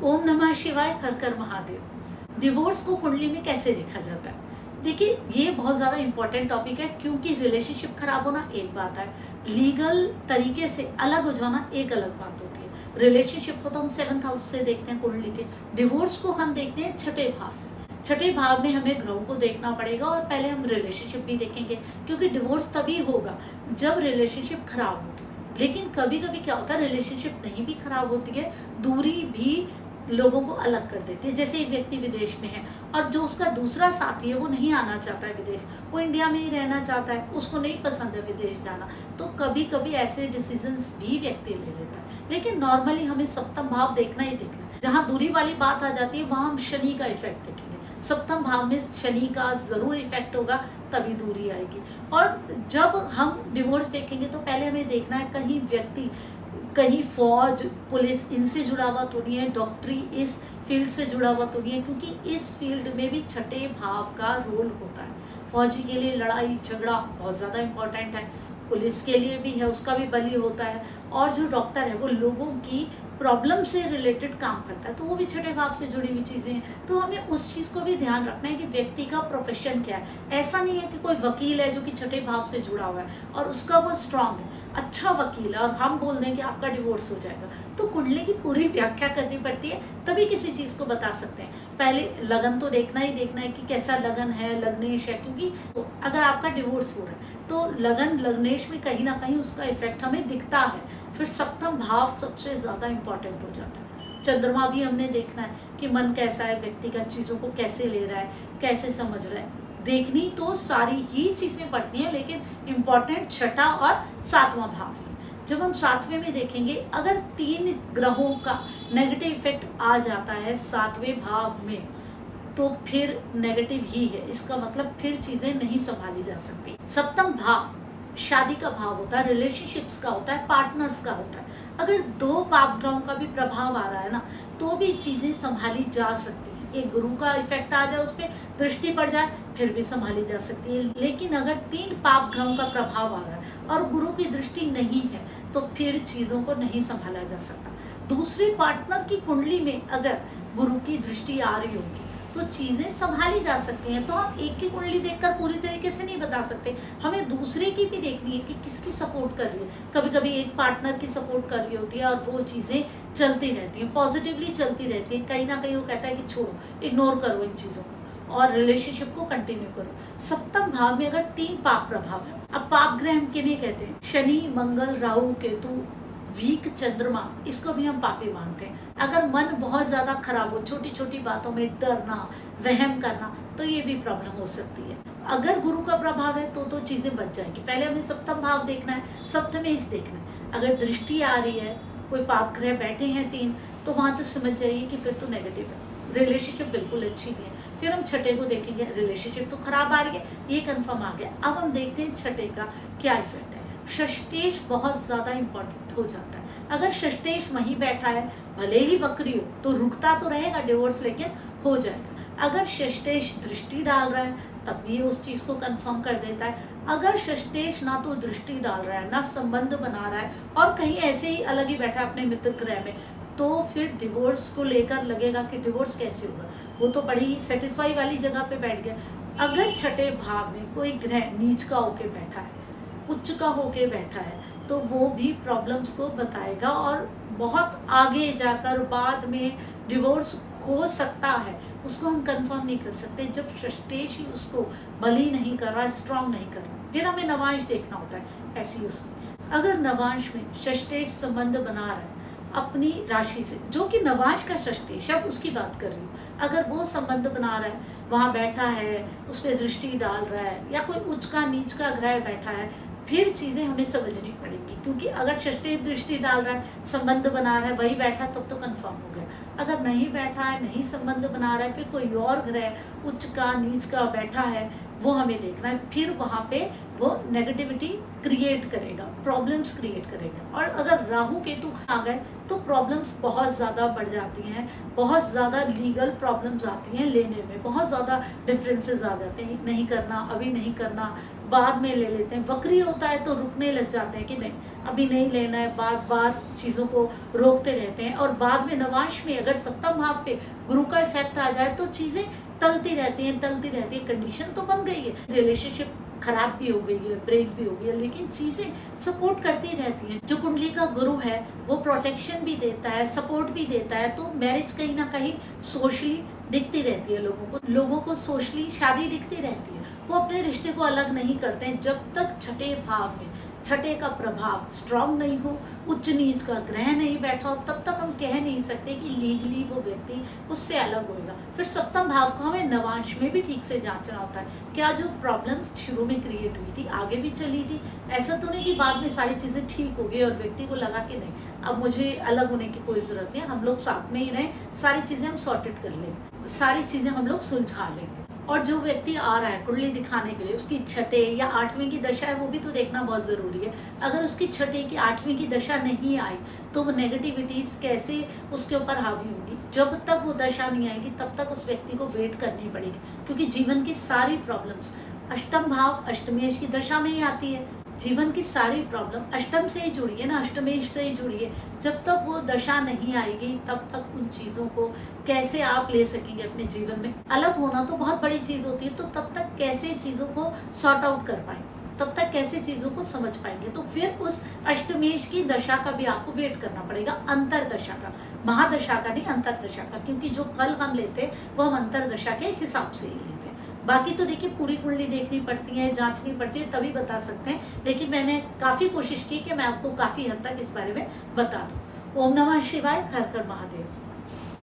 ओम नमः शिवाय, हर कर महादेव। डिवोर्स को कुंडली में कैसे देखा जाता है? देखिए, ये बहुत ज़्यादा इंपॉर्टेंट टॉपिक है, क्योंकि रिलेशनशिप खराब होना एक बात है, लीगल तरीके से अलग हो जाना एक अलग बात होती है। रिलेशनशिप को तो हम 7th हाउस से देखते हैं कुंडली के, डिवोर्स को हम देखते हैं छठे भाव से। छठे भाव में हमें ग्रहों को देखना पड़ेगा और पहले हम रिलेशनशिप भी देखेंगे, क्योंकि डिवोर्स तभी होगा जब रिलेशनशिप खराब होगी। लेकिन कभी कभी क्या होता है, रिलेशनशिप नहीं भी खराब होती है, दूरी भी लोगों को अलग कर देती है। जैसे एक व्यक्ति विदेश में है और जो उसका दूसरा साथी है वो नहीं आना चाहता है विदेश, वो इंडिया में ही रहना चाहता है, उसको नहीं पसंद है विदेश जाना, तो कभी कभी ऐसे डिसीजंस भी व्यक्ति ले लेता है। लेकिन नॉर्मली हमें सप्तम भाव देखना ही देखना है। जहाँ दूरी वाली बात आ जाती है वहाँ हम शनि का इफेक्ट देखेंगे। सप्तम भाव में शनि का जरूर इफेक्ट होगा, तभी दूरी आएगी। और जब हम डिवोर्स देखेंगे तो पहले हमें देखना है कहीं व्यक्ति कहीं फौज पुलिस इनसे जुड़ा हुआ तो नहीं है, डॉक्टरी इस फील्ड से जुड़ा हुआ तो नहीं है, क्योंकि इस फील्ड में भी छठे भाव का रोल होता है। फौजी के लिए लड़ाई झगड़ा बहुत ज़्यादा इम्पोर्टेंट है, पुलिस के लिए भी है, उसका भी बलि होता है, और जो डॉक्टर है वो लोगों की प्रॉब्लम से रिलेटेड काम करता है, तो वो भी छठे भाव से जुड़ी हुई चीज़ें हैं। तो हमें उस चीज़ को भी ध्यान रखना है कि व्यक्ति का प्रोफेशन क्या है। ऐसा नहीं है कि कोई वकील है जो कि छठे भाव से जुड़ा हुआ है और उसका वो स्ट्रांग है, अच्छा वकील है, और हम बोल दें कि आपका डिवोर्स हो जाएगा, तो कुंडली की पूरी व्याख्या करनी पड़ती है, तभी किसी चीज़ को बता सकते हैं। पहले लगन तो देखना ही देखना है कि कैसा लगन है, लग्नेश है, क्योंकि अगर आपका डिवोर्स हो रहा है तो लगन लग्नेश में कहीं ना कहीं उसका इफेक्ट हमें दिखता है। फिर सप्तम भाव सबसे ज़्यादा इम्पॉर्टेंट हो जाता है। चंद्रमा भी हमने देखना है कि मन कैसा है, व्यक्ति का चीज़ों को कैसे ले रहा है, कैसे समझ रहा है। देखनी तो सारी ही चीज़ें पड़ती हैं, लेकिन इम्पॉर्टेंट छठा और सातवां भाव है। जब हम सातवें में देखेंगे, अगर 3 ग्रहों का नेगेटिव इफेक्ट आ जाता है सातवें भाव में, तो फिर नेगेटिव ही है। इसका मतलब फिर चीज़ें नहीं संभाली जा सकती। सप्तम भाव शादी का भाव होता है, रिलेशनशिप्स का होता है, पार्टनर्स का होता है। अगर 2 पाप ग्रहों का भी प्रभाव आ रहा है ना, तो भी चीज़ें संभाली जा सकती हैं। एक गुरु का इफेक्ट आ जाए, उस पर दृष्टि पड़ जाए, फिर भी संभाली जा सकती है। लेकिन अगर 3 पाप ग्रहों का प्रभाव आ रहा है और गुरु की दृष्टि नहीं है, तो फिर चीज़ों को नहीं संभाला जा सकता। दूसरे पार्टनर की कुंडली में अगर गुरु की दृष्टि आ रही होगी तो चीज़ें संभाली जा सकती हैं। तो हम एक की कुंडली देखकर पूरी तरीके से नहीं बता सकते, हमें दूसरे की भी देखनी है कि किसकी सपोर्ट कर रही है। कभी कभी एक पार्टनर की सपोर्ट कर रही होती है और वो चीज़ें चलती रहती हैं, पॉजिटिवली चलती रहती हैं। कहीं ना कहीं वो कहता है कि छोड़ो, इग्नोर करो इन चीज़ों को और रिलेशनशिप को कंटिन्यू करो। सप्तम भाव में अगर 3 पाप प्रभाव है, अब पाप ग्रह हम किन्हें कहते हैं? शनि, मंगल, राहु, केतु, वीक चंद्रमा, इसको भी हम पापी मानते हैं। अगर मन बहुत ज़्यादा खराब हो, छोटी छोटी बातों में डरना, वहम करना, तो ये भी प्रॉब्लम हो सकती है। अगर गुरु का प्रभाव है तो चीज़ें बच जाएंगी। पहले हमें सप्तम भाव देखना है, सप्तमेश देखना है। अगर दृष्टि आ रही है, कोई पाप ग्रह बैठे हैं 3, तो वहाँ तो समझ जाइए कि फिर तो नेगेटिव है, रिलेशनशिप बिल्कुल अच्छी नहीं है। फिर हम छठे को देखेंगे, रिलेशनशिप तो खराब आ रही है, ये कंफर्म आ गया। अब हम देखते हैं छठे का क्या इफेक्ट है। षष्टेश बहुत ज़्यादा इम्पोर्टेंट हो जाता है। अगर षष्टेश वहीं बैठा है, भले ही वक्री हो, तो रुकता तो रहेगा डिवोर्स, लेकिन हो जाएगा। अगर षष्टेश दृष्टि डाल रहा है, तब भी उस चीज़ को कंफर्म कर देता है। अगर षष्टेश ना तो दृष्टि डाल रहा है, ना संबंध बना रहा है, और कहीं ऐसे ही अलग ही बैठा है अपने मित्र ग्रह में, तो फिर डिवोर्स को लेकर लगेगा कि डिवोर्स कैसे होगा। वो तो बड़ी सेटिस्फाई वाली जगह पे बैठ गया। अगर छठे भाव में कोई ग्रह नीच का होके बैठा है, उच्च का होके बैठा है, तो वो भी प्रॉब्लम्स को बताएगा और बहुत आगे जाकर बाद में डिवोर्स हो सकता है। उसको हम कंफर्म नहीं कर सकते जब षष्टेश ही उसको बली नहीं कर रहा है, स्ट्रांग नहीं कर रहा। फिर हमें नवांश देखना होता है। ऐसी उसमें अगर नवांश में षष्टेश संबंध बना रहा है अपनी राशि से, जो कि नवांश का षष्टेश, अब उसकी बात कर रही हूँ, अगर वो संबंध बना रहा है, वहाँ बैठा है, उस पर दृष्टि डाल रहा है, या कोई उच्च का नीच का ग्रह बैठा है, फिर चीज़ें हमें समझनी पड़ेगी। क्योंकि अगर षष्ठी दृष्टि डाल रहा है, संबंध बना रहा है, वही बैठा है, तब तो कंफर्म हो गया। अगर नहीं बैठा है, नहीं संबंध बना रहा है, फिर कोई और ग्रह उच्च का नीच का बैठा है, वो हमें देखना है। फिर वहाँ पे वो नेगेटिविटी क्रिएट करेगा, प्रॉब्लम्स क्रिएट करेगा। और अगर राहु केतु आ गए तो प्रॉब्लम्स बहुत ज़्यादा बढ़ जाती हैं, बहुत ज़्यादा लीगल प्रॉब्लम्स आती हैं लेने में, बहुत ज़्यादा डिफरेंसेस आ जाते हैं। नहीं करना, अभी नहीं करना, बाद में ले लेते हैं। वक्री होता है तो रुकने लग जाते हैं कि नहीं अभी नहीं लेना है, बार बार चीज़ों को रोकते रहते हैं। और बाद में नवांश में अगर सप्तम भाव पे गुरु का इफेक्ट आ जाए तो चीज़ें टलती रहती हैं, टलती रहती है। कंडीशन तो बन गई है, रिलेशनशिप खराब भी हो गई है, ब्रेक भी हो गई है, लेकिन चीज़ें सपोर्ट करती रहती हैं। जो कुंडली का गुरु है वो प्रोटेक्शन भी देता है, सपोर्ट भी देता है। तो मैरिज कहीं ना कहीं सोशली दिखती रहती है, लोगों को सोशली शादी दिखती रहती है। वो अपने रिश्ते को अलग नहीं करते हैं जब तक छठे भाव में छठे का प्रभाव स्ट्रांग नहीं हो, उच्च नीच का ग्रह नहीं बैठा हो, तब तक हम कह नहीं सकते कि लीगली वो व्यक्ति उससे अलग होएगा। फिर सप्तम भाव को हमें नवांश में भी ठीक से जांचना होता है, क्या जो प्रॉब्लम्स शुरू में क्रिएट हुई थी आगे भी चली थी। ऐसा तो नहीं कि बाद में सारी चीज़ें ठीक हो गई और व्यक्ति को लगा कि नहीं अब मुझे अलग होने की कोई ज़रूरत नहीं है, हम लोग साथ में ही रहें, सारी चीज़ें हम सॉर्टेड कर लेंगे, सारी चीज़ें हम लोग सुलझा लेंगे। और जो व्यक्ति आ रहा है कुंडली दिखाने के लिए, उसकी छठे या आठवीं की दशा है वो भी तो देखना बहुत ज़रूरी है। अगर उसकी छठे की आठवीं की दशा नहीं आई तो वो नेगेटिविटीज़ कैसे उसके ऊपर हावी होगी। जब तक वो दशा नहीं आएगी तब तक उस व्यक्ति को वेट करनी पड़ेगी, क्योंकि जीवन की सारी प्रॉब्लम्स अष्टम भाव अष्टमेश की दशा में ही आती है। जीवन की सारी प्रॉब्लम अष्टम से ही जुड़ी है ना, अष्टमेश से ही जुड़ी है। जब तक वो दशा नहीं आएगी तब तक उन चीज़ों को कैसे आप ले सकेंगे अपने जीवन में। अलग होना तो बहुत बड़ी चीज़ होती है, तो तब तक कैसे चीज़ों को सॉर्ट आउट कर पाएंगे, तब तक कैसे चीज़ों को समझ पाएंगे। तो फिर उस अष्टमेश की दशा का भी आपको वेट करना पड़ेगा, अंतरदशा का, महादशा का नहीं, अंतरदशा का। क्योंकि जो फल हम लेते हैं वो हम अंतरदशा के हिसाब से ही लेते हैं। बाकी तो देखिए पूरी कुंडली देखनी पड़ती है, जांचनी पड़ती है, तभी बता सकते हैं। लेकिन मैंने काफ़ी कोशिश की कि मैं आपको काफ़ी हद तक इस बारे में बता दूँ। ओम नमः शिवाय, हर हर महादेव।